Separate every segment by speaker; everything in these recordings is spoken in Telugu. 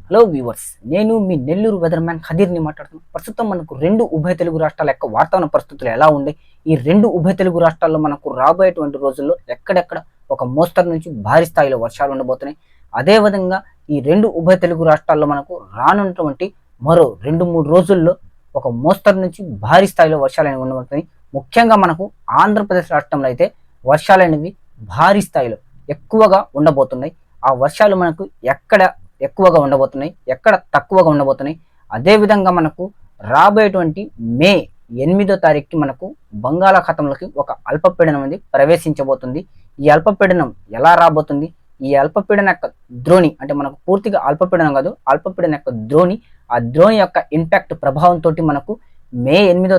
Speaker 1: హలో వ్యూవర్స్, నేను మీ నెల్లూరు వెదర్ మ్యాన్ ఖదీర్ని మాట్లాడుతున్నాను. ప్రస్తుతం మనకు రెండు ఉభయ తెలుగు రాష్ట్రాల యొక్క వాతావరణ పరిస్థితులు ఎలా ఉన్నాయి, ఈ రెండు ఉభయ తెలుగు రాష్ట్రాల్లో మనకు రాబోయేటువంటి రోజుల్లో ఎక్కడెక్కడ ఒక మోస్తరు నుంచి భారీ స్థాయిలో వర్షాలు ఉండబోతున్నాయి. అదేవిధంగా ఈ రెండు ఉభయ తెలుగు రాష్ట్రాల్లో మనకు రానున్నటువంటి మరో 2-3 రోజుల్లో ఒక మోస్తరు నుంచి భారీ స్థాయిలో వర్షాలు అనేవి ఉండబోతున్నాయి. ముఖ్యంగా మనకు ఆంధ్రప్రదేశ్ రాష్ట్రంలో అయితే వర్షాలు అనేవి భారీ స్థాయిలో ఎక్కువగా ఉండబోతున్నాయి. ఆ వర్షాలు మనకు ఎక్కడ ఎక్కువగా ఉండబోతున్నాయి, ఎక్కడ తక్కువగా ఉండబోతున్నాయి. అదేవిధంగా మనకు రాబోయేటువంటి మే 8వ తారీఖుకి మనకు బంగాళాఖాతంలోకి ఒక అల్పపీడనం అనేది ప్రవేశించబోతుంది. ఈ అల్పపీడనం ఎలా రాబోతుంది, ఈ అల్పపీడన యొక్క ద్రోణి అంటే మనకు పూర్తిగా అల్పపీడనం కాదు, అల్పపీడన యొక్క ద్రోణి, ఆ ద్రోణి యొక్క ఇంపాక్ట్ ప్రభావంతో మనకు మే 8వ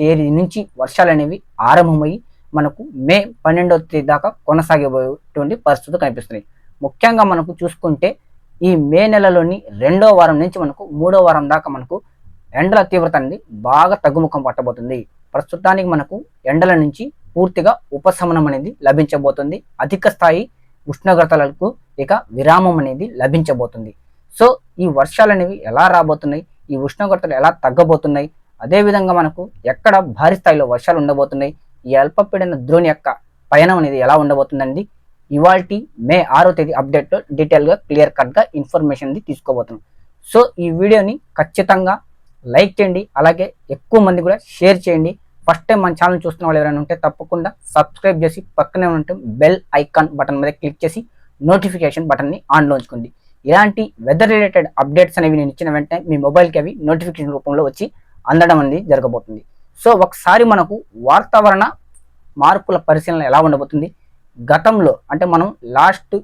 Speaker 1: తేదీ నుంచి వర్షాలు అనేవి ఆరంభమయ్యి మనకు మే 12వ తేదీ దాకా కొనసాగబోయేటువంటి పరిస్థితులు కనిపిస్తున్నాయి. ముఖ్యంగా మనకు చూసుకుంటే ఈ మే నెలలోని 2వ వారం నుంచి మనకు 3వ వారం దాకా మనకు ఎండల తీవ్రత అనేది బాగా తగ్గుముఖం పట్టబోతుంది. ప్రస్తుతానికి మనకు ఎండల నుంచి పూర్తిగా ఉపశమనం అనేది లభించబోతుంది. అధిక స్థాయి ఉష్ణోగ్రతలకు ఇక విరామం అనేది లభించబోతుంది. సో ఈ వర్షాలు అనేవి ఎలా రాబోతున్నాయి, ఈ ఉష్ణోగ్రతలు ఎలా తగ్గబోతున్నాయి, అదేవిధంగా మనకు ఎక్కడ భారీ స్థాయిలో వర్షాలు ఉండబోతున్నాయి, ఈ అల్పపీడన ద్రోణి యొక్క పయనం అనేది ఎలా ఉండబోతుందండి, ఇవాల్టి మే 6వ తేదీ అప్డేట్లో డీటెయిల్గా క్లియర్ కట్గా ఇన్ఫర్మేషన్ తీసుకోబోతున్నాం. సో ఈ వీడియోని ఖచ్చితంగా లైక్ చేయండి, అలాగే ఎక్కువ మంది కూడా షేర్ చేయండి. ఫస్ట్ టైం మన ఛానల్ చూస్తున్న వాళ్ళు ఎవరైనా ఉంటే తప్పకుండా సబ్స్క్రైబ్ చేసి పక్కనే ఉంటే బెల్ ఐకాన్ బటన్ మీద క్లిక్ చేసి నోటిఫికేషన్ బటన్ని ఆన్లో ఉంచుకోండి. ఇలాంటి వెదర్ రిలేటెడ్ అప్డేట్స్ అనేవి నేను ఇచ్చిన వెంటనే మీ మొబైల్కి అవి నోటిఫికేషన్ రూపంలో వచ్చి అందడం అనేది జరగబోతుంది. సో ఒకసారి మనకు వాతావరణ మార్పుల పరిశీలన ఎలా ఉండబోతుంది, గతంలో అంటే మనం లాస్ట్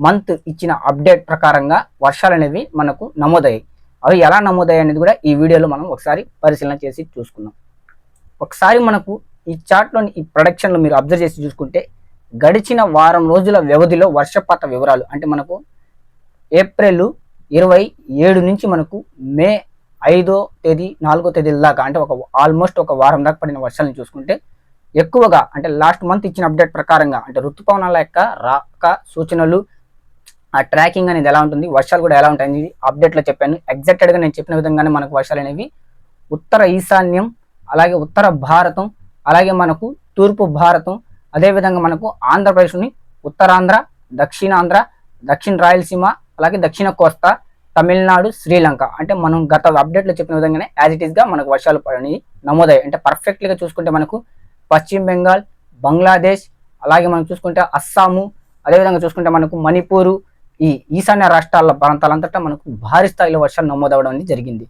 Speaker 1: మంత్ ఇచ్చిన అప్డేట్ ప్రకారంగా వర్షాలు అనేవి మనకు నమోదయ్యాయి. అవి ఎలా నమోదయ్యాయి అనేది కూడా ఈ వీడియోలో మనం ఒకసారి పరిశీలన చేసి చూసుకుందాం. ఒకసారి మనకు ఈ చార్ట్లోని ఈ ప్రొడక్షన్లో మీరు అబ్జర్వ్ చేసి చూసుకుంటే గడిచిన వారం రోజుల వ్యవధిలో వర్షపాత వివరాలు అంటే మనకు ఏప్రిల్ 27 నుంచి మనకు మే 5వ తేదీ 4వ తేదీల దాకా అంటే ఆల్మోస్ట్ ఒక వారం దాకా పడిన వర్షాలను చూసుకుంటే ఎక్కువగా అంటే లాస్ట్ మంత్ ఇచ్చిన అప్డేట్ ప్రకారంగా అంటే ఋతుపవనాల యొక్క రాక సూచనలు, ఆ ట్రాకింగ్ అనేది ఎలా ఉంటుంది, వర్షాలు కూడా ఎలా ఉంటాయి అప్డేట్లో చెప్పాను. ఎగ్జాక్టెడ్గా నేను చెప్పిన విధంగానే మనకు వర్షాలు అనేవి ఉత్తర ఈశాన్యం, అలాగే ఉత్తర భారతం, అలాగే మనకు తూర్పు భారతం, అదేవిధంగా మనకు ఆంధ్రప్రదేశ్ని ఉత్తరాంధ్ర, దక్షిణాంధ్ర, దక్షిణ రాయలసీమ, అలాగే దక్షిణ కోస్తా, తమిళనాడు, శ్రీలంక అంటే మనం గత అప్డేట్లో చెప్పిన విధంగానే యాజ్ ఇట్ ఈస్గా మనకు వర్షాలు పడని నమోదయ్యాయి. అంటే పర్ఫెక్ట్గా చూసుకుంటే మనకు పశ్చిమ బెంగాల్, బంగ్లాదేశ్, అలాగే మనం చూసుకుంటే అస్సాము, అదేవిధంగా చూసుకుంటే మనకు మణిపూరు, ఈ ఈశాన్య రాష్ట్రాల ప్రాంతాలంతటా మనకు భారీ స్థాయిలో వర్షాలు నమోదవడం అనేది జరిగింది.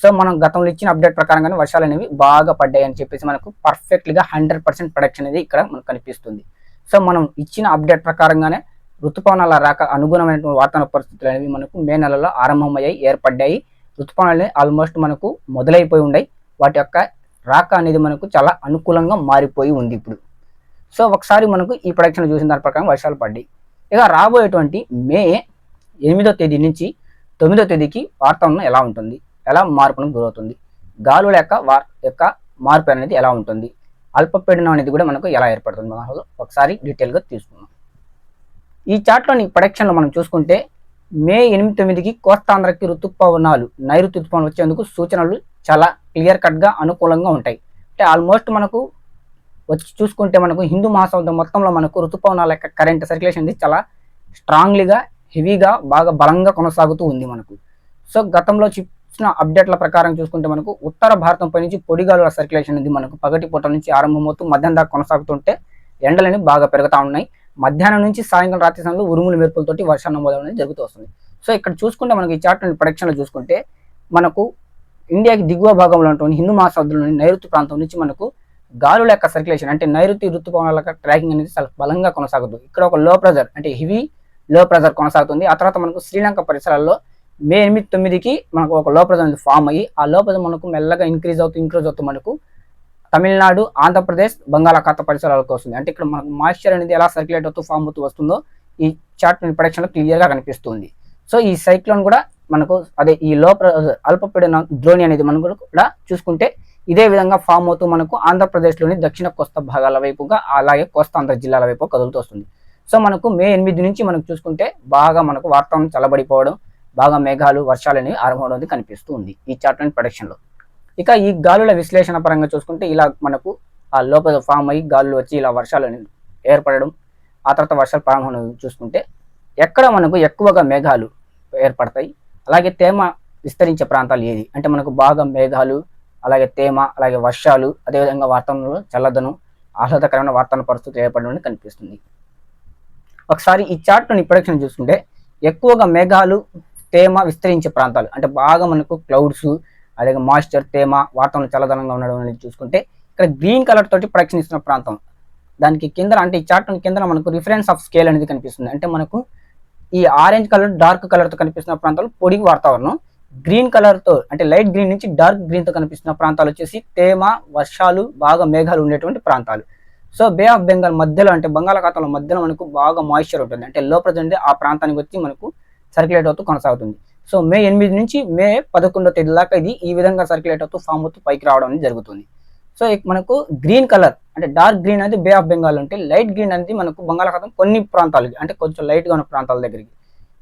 Speaker 1: సో మనం గతంలో ఇచ్చిన అప్డేట్ ప్రకారంగానే వర్షాలు అనేవి బాగా పడ్డాయి అని చెప్పేసి మనకు పర్ఫెక్ట్గా 100% ప్రొడక్షన్ అనేది ఇక్కడ మనకు కనిపిస్తుంది. సో మనం ఇచ్చిన అప్డేట్ ప్రకారంగానే ఋతుపవనాల రాక అనుగుణమైన వాతావరణ పరిస్థితులు అనేవి మనకు మే నెలలో ఆరంభమయ్యాయి, ఏర్పడ్డాయి. ఋతుపవనాలు ఆల్మోస్ట్ మనకు మొదలైపోయి ఉన్నాయి. వాటి యొక్క రాక అనేది మనకు చాలా అనుకూలంగా మారిపోయి ఉంది ఇప్పుడు. సో ఒకసారి మనకు ఈ ప్రొడక్షన్ చూసిన దాని ప్రకారం వర్షాలు పడ్డాయి. ఇక రాబోయేటువంటి మే 8వ తేదీ నుంచి 9వ తేదీకి వాతావరణం ఎలా ఉంటుంది, ఎలా మార్పును గురవుతుంది, గాలుల యొక్క మార్పు అనేది ఎలా ఉంటుంది, అల్పపీడనం అనేది కూడా మనకు ఎలా ఏర్పడుతుంది, మనం ఒకసారి డీటెయిల్గా తీసుకుందాం. ఈ చార్ట్లోని ప్రొడక్షన్లో మనం చూసుకుంటే మే 8-9కి కోస్తాంధ్రకి ఋతుపవనాలు నైరుతి ఋతుపవనాలు వచ్చేందుకు సూచనలు చాలా క్లియర్ కట్గా అనుకూలంగా ఉంటాయి. అంటే ఆల్మోస్ట్ మనకు వచ్చి చూసుకుంటే మనకు హిందూ మహాసముద్రం మొత్తంలో మనకు ఋతుపవనాల యొక్క కరెంట్ సర్క్యులేషన్ అనేది చాలా స్ట్రాంగ్లీగా, హెవీగా, బాగా బలంగా కొనసాగుతూ ఉంది మనకు. సో గతంలో ఇచ్చిన అప్డేట్ల ప్రకారం చూసుకుంటే మనకు ఉత్తర భారతం పై నుంచి పొడిగాలుల సర్క్యులేషన్ అనేది మనకు పగటి పూట నుంచి ఆరంభమవుతూ మధ్యాహ్నం దాకా కొనసాగుతుంటే ఎండలని బాగా పెరుగుతూ ఉన్నాయి. మధ్యాహ్నం నుంచి సాయంకాలం రాత్రి సమయంలో ఉరుములు మెరుపులతోటి వర్షం నమోదవడం అనేది జరుగుతూ వస్తుంది. సో ఇక్కడ చూసుకుంటే మనకి ఈ చార్ట్ ప్రొడక్షన్లో చూసుకుంటే మనకు ఇండియాకి దిగువ భాగంలో ఉంటుంది హిందూ మహాసముద్రంలోని నైరుతి ప్రాంతం నుంచి మనకు గాలుల యొక్క సర్క్యులేషన్ అంటే నైరుతి ఋతుపవనాల యొక్క ట్రాకింగ్ అనేది చాలా బలంగా కొనసాగుతుంది. ఇక్కడ ఒక లో ప్రెజర్ అంటే హెవీ లో ప్రెజర్ కొనసాగుతుంది. ఆ తర్వాత మనకు శ్రీలంక పరిసరాల్లో మే 8-9కి మనకు ఒక లో ప్రెజర్ అనేది ఫామ్ అయ్యి ఆ లో ప్రెజర్ మనకు మెల్లగా ఇంక్రీజ్ అవుతూ మనకు తమిళనాడు, ఆంధ్రప్రదేశ్, బంగాళాఖాత పరిసరాలకు వస్తుంది. అంటే ఇక్కడ మనకు మాయిశ్చర్ అనేది ఎలా సర్క్యులేట్ అవుతూ ఫామ్ అవుతూ వస్తుందో ఈ చార్ట్ ప్రొడక్షన్లో క్లియర్గా కనిపిస్తుంది. సో ఈ సైక్లోన్ కూడా మనకు అదే ఈ అల్పపీడన ద్రోణి అనేది మనం కూడా చూసుకుంటే ఇదే విధంగా ఫామ్ అవుతూ మనకు ఆంధ్రప్రదేశ్లోని దక్షిణ కోస్తా భాగాల వైపుగా, అలాగే కోస్తాంధ్ర జిల్లాల వైపు కదులుతూ వస్తుంది. సో మనకు మే 8 నుంచి మనకు చూసుకుంటే బాగా మనకు వాతావరణం చల్లబడిపోవడం, బాగా మేఘాలు వర్షాలు అనేవి ఆరంభం కనిపిస్తూ ఉంది ఈ చార్ట్ అండ్ ప్రొడక్షన్ లో. ఇక ఈ గాలుల విశ్లేషణ పరంగా చూసుకుంటే ఇలా మనకు ఆ లోపల ఫామ్ అయ్యి గాలులు వచ్చి ఇలా వర్షాలు ఏర్పడడం, ఆ తర్వాత వర్షాలు ప్రారంభం చూసుకుంటే ఎక్కడ మనకు ఎక్కువగా మేఘాలు ఏర్పడతాయి, అలాగే తేమ విస్తరించే ప్రాంతాలు ఏది అంటే మనకు బాగా మేఘాలు, అలాగే తేమ, అలాగే వర్షాలు, అదేవిధంగా వాతావరణంలో చల్లదనం, ఆహ్లాదకరమైన వాతావరణ పరిస్థితులు ఏర్పడడం కనిపిస్తుంది. ఒకసారి ఈ చార్ట్ని ప్రొడక్షన్ చూసుకుంటే ఎక్కువగా మేఘాలు, తేమ విస్తరించే ప్రాంతాలు అంటే బాగా మనకు క్లౌడ్స్, అలాగే మాయిశ్చర్, తేమ, వాతావరణం చల్లదనంగా ఉండడం అనేది చూసుకుంటే ఇక్కడ గ్రీన్ కలర్ తోటి ప్రొడక్షన్ ఇస్తున్న ప్రాంతం. దానికి కింద అంటే ఈ చార్ట్ కింద మనకు రిఫరెన్స్ ఆఫ్ స్కేల్ అనేది కనిపిస్తుంది. అంటే మనకు ఈ ఆరెంజ్ కలర్, డార్క్ కలర్ తో కనిపిస్తున్న ప్రాంతాలు పొడి వాతావరణం, గ్రీన్ కలర్ తో అంటే లైట్ గ్రీన్ నుంచి డార్క్ గ్రీన్ తో కనిపిస్తున్న ప్రాంతాలు వచ్చేసి తేమ, వర్షాలు, బాగా మేఘాలు ఉండేటువంటి ప్రాంతాలు. సో బే ఆఫ్ బెంగాల్ మధ్యలో అంటే బంగాళాఖాతంలో మధ్యలో మనకు బాగా మాయిశ్చర్ ఉంటుంది. అంటే లోపల ఆ ప్రాంతానికి వచ్చి మనకు సర్క్యులేట్ అవుతూ కొనసాగుతుంది. సో మే 8 నుంచి మే 11వ తేదీ దాకా ఇది ఈ విధంగా సర్క్యులేట్ అవుతూ ఫామ్ అవుతూ పైకి రావడం అనేది జరుగుతుంది. సో మనకు గ్రీన్ కలర్ అంటే డార్క్ గ్రీన్ అనేది బే ఆఫ్ బెంగాల్ అంటే లైట్ గ్రీన్ అనేది మనకు బంగాళాఖాతం కొన్ని ప్రాంతాలకి అంటే కొంచెం లైట్గా ఉన్న ప్రాంతాల దగ్గరికి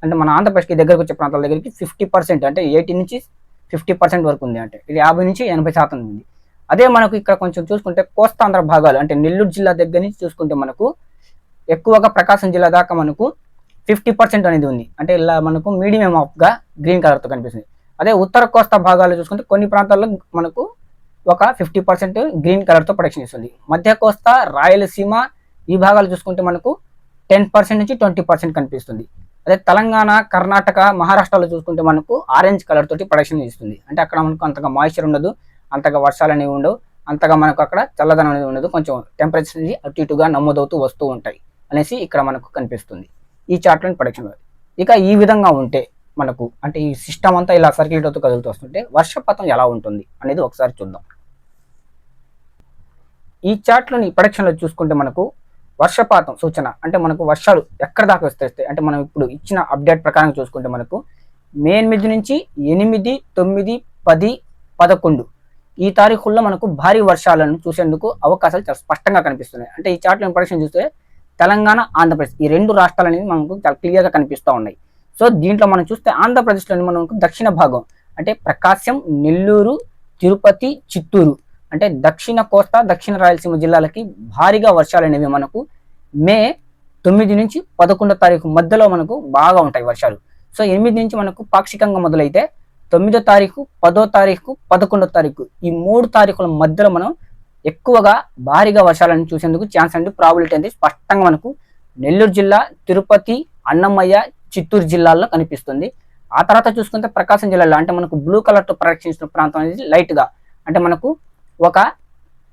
Speaker 1: అంటే మన ఆంధ్రప్రదేశ్కి దగ్గరకు వచ్చే ప్రాంతాల దగ్గరికి 50% అంటే 80 నుంచి 50% వరకు ఉంది. అంటే ఇది 50 నుంచి 80% ఉంది. అదే మనకు ఇక్కడ కొంచెం చూసుకుంటే కోస్తాంధ్ర భాగాలు అంటే నెల్లూరు జిల్లా దగ్గర నుంచి చూసుకుంటే మనకు ఎక్కువగా ప్రకాశం జిల్లా దాకా మనకు 50% అనేది ఉంది. అంటే ఇలా మనకు మీడియం ఆఫ్ గా గ్రీన్ కలర్ తో కనిపిస్తుంది. అదే ఉత్తర కోస్తా భాగాలు చూసుకుంటే కొన్ని ప్రాంతాల్లో మనకు ఒక 50% గ్రీన్ కలర్ తో ప్రొడక్షన్ ఇస్తుంది. మధ్య కోస్తా, రాయలసీమ ఈ భాగాలు చూసుకుంటే మనకు 10% నుంచి 20% కనిపిస్తుంది. అదే తెలంగాణ, కర్ణాటక, మహారాష్ట్రలో చూసుకుంటే మనకు ఆరెంజ్ కలర్ తోటి ప్రొడక్షన్ ఇస్తుంది. అంటే అక్కడ మనకు అంతగా మాయిశ్చర్ ఉండదు, అంతగా వర్షాలు అనేవి ఉండవు, అంతగా మనకు అక్కడ చల్లదనం అనేది ఉండదు, కొంచెం టెంపరేచర్ అనేది అటు ఇటుగా నమోదవుతూ వస్తూ ఉంటాయి అనేసి ఇక్కడ మనకు కనిపిస్తుంది ఈ చార్ట్లోని ప్రొడక్షన్. ఇక ఈ విధంగా ఉంటే మనకు అంటే ఈ సిస్టమ్ అంతా ఇలా సర్క్యులేట్ అవుతూ కదులుతూ వస్తుంటే వర్షపాతం ఎలా ఉంటుంది అనేది ఒకసారి చూద్దాం. ఈ చార్ట్లోని ప్రొడక్షన్లో చూసుకుంటే మనకు వర్షపాతం సూచన అంటే మనకు వర్షాలు ఎక్కడ దాకా వస్తాయి అంటే మనం ఇప్పుడు ఇచ్చిన అప్డేట్ ప్రకారం చూసుకుంటే మనకు మే 8 నుంచి 8, 9, 10, 11 ఈ తారీఖుల్లో మనకు భారీ వర్షాలను చూసేందుకు అవకాశాలు చాలా స్పష్టంగా కనిపిస్తున్నాయి. అంటే ఈ చార్ట్లో ప్రొడక్షన్ చూస్తే తెలంగాణ, ఆంధ్రప్రదేశ్ ఈ రెండు రాష్ట్రాలు అనేది మనకు చాలా క్లియర్గా కనిపిస్తూ ఉన్నాయి. సో దీంట్లో మనం చూస్తే ఆంధ్రప్రదేశ్లోని మనకు దక్షిణ భాగం అంటే ప్రకాశం, నెల్లూరు, తిరుపతి, చిత్తూరు అంటే దక్షిణ కోస్తా, దక్షిణ రాయలసీమ జిల్లాలకి భారీగా వర్షాలు అనేవి మనకు మే 9 నుంచి 11వ తారీఖు మధ్యలో మనకు బాగా ఉంటాయి వర్షాలు. సో 8 నుంచి మనకు పాక్షికంగా మొదలైతే 9వ తారీఖు, 10వ తారీఖు, 11వ తారీఖు ఈ 3 తారీఖుల మధ్యలో మనం ఎక్కువగా భారీగా వర్షాలను చూసేందుకు ఛాన్స్ అండి ప్రాబిలిటీ అనేది స్పష్టంగా మనకు నెల్లూరు జిల్లా, తిరుపతి, అన్నమయ్య, చిత్తూరు జిల్లాల్లో కనిపిస్తుంది. ఆ తర్వాత చూసుకుంటే ప్రకాశం జిల్లాలో అంటే మనకు బ్లూ కలర్ తో ప్రొడక్షన్ ప్రాంతం అనేది లైట్ గా అంటే మనకు ఒక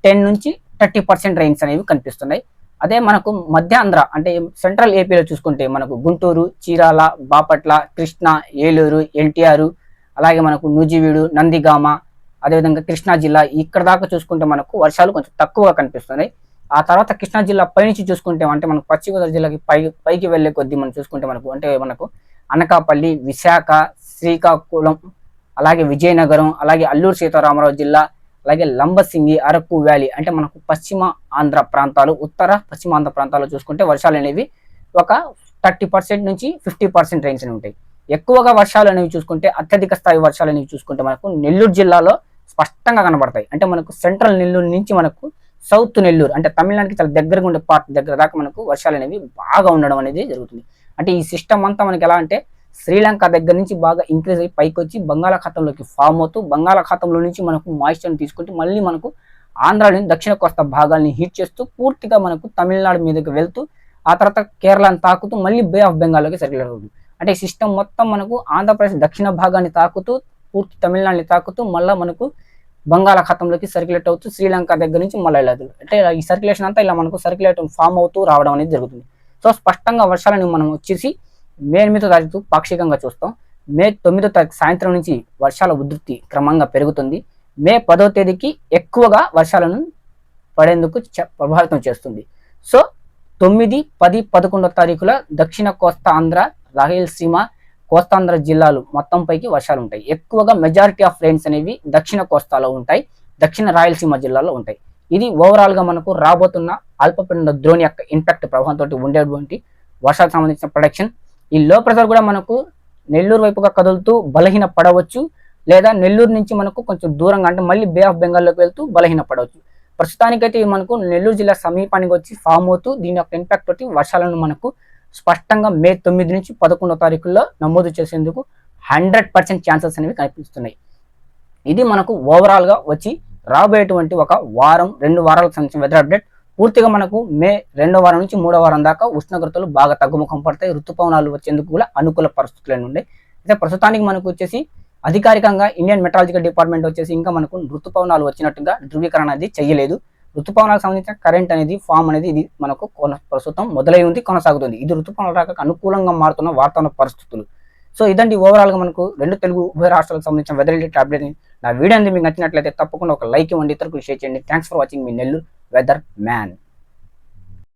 Speaker 1: 10 నుంచి 30% రైన్స్ అనేవి కనిపిస్తున్నాయి. అదే మనకు మధ్యాంధ్ర అంటే సెంట్రల్ ఏపీలో చూసుకుంటే మనకు గుంటూరు, చీరాల, బాపట్ల, కృష్ణా, ఏలూరు, ఎన్టీఆర్, అలాగే మనకు నూజివీడు, నందిగామ, అదేవిధంగా కృష్ణా జిల్లా ఇక్కడ దాకా చూసుకుంటే మనకు వర్షాలు కొంచెం తక్కువగా కనిపిస్తున్నాయి. ఆ తర్వాత కృష్ణా జిల్లా పైనుంచి చూసుకుంటే అంటే మనకు పశ్చిమ గోదావరి జిల్లాకి పైకి వెళ్లే కొద్దీ మనం చూసుకుంటే మనకు అంటే మనకు అనకాపల్లి, విశాఖ, శ్రీకాకుళం, అలాగే విజయనగరం, అలాగే అల్లూరు సీతారామరాజు జిల్లా, అలాగే లంబసింగి, అరకు వ్యాలీ అంటే మనకు పశ్చిమ ఆంధ్ర ప్రాంతాలు, ఉత్తర పశ్చిమ ఆంధ్ర ప్రాంతాల్లో చూసుకుంటే వర్షాలు అనేవి ఒక 30% నుంచి 50% రేంజ్ అనేవి ఉంటాయి. ఎక్కువగా వర్షాలు అనేవి చూసుకుంటే అత్యధిక స్థాయి వర్షాలు అనేవి చూసుకుంటే మనకు నెల్లూరు జిల్లాలో స్పష్టంగా కనబడతాయి. అంటే మనకు సెంట్రల్ నెల్లూరు నుంచి మనకు సౌత్ నెల్లూరు అంటే తమిళనాడుకి చాలా దగ్గరగా ఉండే పార్ట్ దగ్గర దాకా మనకు వర్షాలు అనేవి బాగా ఉండడం అనేది జరుగుతుంది. అంటే ఈ సిస్టమ్ అంతా మనకి ఎలా అంటే శ్రీలంక దగ్గర నుంచి బాగా ఇంక్రీజ్ అయ్యి పైకి వచ్చి బంగాళాఖాతంలోకి ఫామ్ అవుతూ బంగాళాఖాతంలో నుంచి మనకు మాయిశ్చర్ని తీసుకుంటూ మళ్ళీ మనకు ఆంధ్రాలోని దక్షిణ కోస్తా భాగాల్ని హీట్ చేస్తూ పూర్తిగా మనకు తమిళనాడు మీదకి వెళ్తూ ఆ తర్వాత కేరళను తాకుతూ మళ్ళీ బే ఆఫ్ బెంగాల్లోకి సర్క్యులేట్ అవుతుంది. అంటే ఈ సిస్టమ్ మొత్తం మనకు ఆంధ్రప్రదేశ్ దక్షిణ భాగాన్ని తాకుతూ పూర్తి తమిళనాడుని తాకుతూ మళ్ళీ మనకు బంగాళాఖాతంలోకి సర్క్యులేట్ అవుతూ శ్రీలంక దగ్గర నుంచి మళ్ళీ అంటే ఈ సర్క్యులేషన్ అంతా ఇలా మనకు సర్క్యులేట్ ఫామ్ అవుతూ రావడం అనేది జరుగుతుంది. సో స్పష్టంగా వర్షాలను మనం వచ్చేసి మే 8వ తారీఖు పాక్షికంగా చూస్తాం. మే 9వ తారీఖు సాయంత్రం నుంచి వర్షాల ఉధృతి క్రమంగా పెరుగుతుంది. మే 10వ తేదీకి ఎక్కువగా వర్షాలను పడేందుకు ప్రభావితం చేస్తుంది. సో 9, 10, 11వ తారీఖుల దక్షిణ కోస్తా ఆంధ్ర, రాయలసీమ, కోస్తాంధ్ర జిల్లాలు మొత్తం పైకి వర్షాలు ఉంటాయి. ఎక్కువగా మెజారిటీ ఆఫ్ రెయిన్స్ అనేవి దక్షిణ కోస్తాలో ఉంటాయి, దక్షిణ రాయలసీమ జిల్లాలో ఉంటాయి. ఇది ఓవరాల్ గా మనకు రాబోతున్న అల్పపీడన ద్రోణి యొక్క ఇంపాక్ట్ ప్రభావంతో ఉండేటువంటి వర్షాలకు సంబంధించిన ప్రొడక్షన్. ఈ లో ప్రెషర్ కూడా మనకు నెల్లూరు వైపుగా కదులుతూ బలహీన పడవచ్చు, లేదా నెల్లూరు నుంచి మనకు కొంచెం దూరంగా అంటే మళ్ళీ బే ఆఫ్ బెంగాల్లోకి వెళ్తూ బలహీన పడవచ్చు. ప్రస్తుతానికైతే ఇవి మనకు నెల్లూరు జిల్లా సమీపానికి వచ్చి ఫామ్ అవుతూ దీని యొక్క ఇంపాక్ట్ తోటి వర్షాలను మనకు స్పష్టంగా మే 9 నుంచి 11 తారీఖుల్లో నమోదు చేసేందుకు 100% ఛాన్సెస్ అనేవి కనిపిస్తున్నాయి. ఇది మనకు ఓవరాల్గా వచ్చి రాబోయేటువంటి ఒక వారం 2 వారాలకు సంబంధించిన వెదర్ అప్డేట్. పూర్తిగా మనకు మే 2వ వారం నుంచి 3వ వారం దాకా ఉష్ణోగ్రతలు బాగా తగ్గుముఖం పడతాయి, ఋతుపవనాలు వచ్చేందుకు కూడా అనుకూల పరిస్థితులు ఉండే. అయితే ప్రస్తుతానికి మనకు వచ్చేసి అధికారికంగా ఇండియన్ మెట్రాలజికల్ డిపార్ట్మెంట్ వచ్చేసి ఇంకా మనకు ఋతుపవనాలు వచ్చినట్టుగా ధృవీకరణ అనేది చేయలేదు. ఋతుపవనాలకు సంబంధించిన కరెంట్ అనేది ఫామ్ అనేది ఇది మనకు ప్రస్తుతం మొదలై ఉంది, కొనసాగుతుంది. ఇది ఋతుపవనాల రాకకు అనుకూలంగా మారుతున్న వాతావరణ పరిస్థితులు. సో ఇదండి ఓవరాల్గా మనకు 2 తెలుగు ఉభయ రాష్ట్రాలకు సంబంధించిన వెదర్ రిలేటెడ్ అప్డేట్. నా వీడియో అనేది మీకు నచ్చినట్లయితే తప్పకుండా ఒక లైక్ ఇవ్వండి, ఇతరులకు షేర్ చేయండి. థ్యాంక్స్ ఫర్ వాచింగ్ మీ నెల్లూరు వెదర్ మ్యాన్.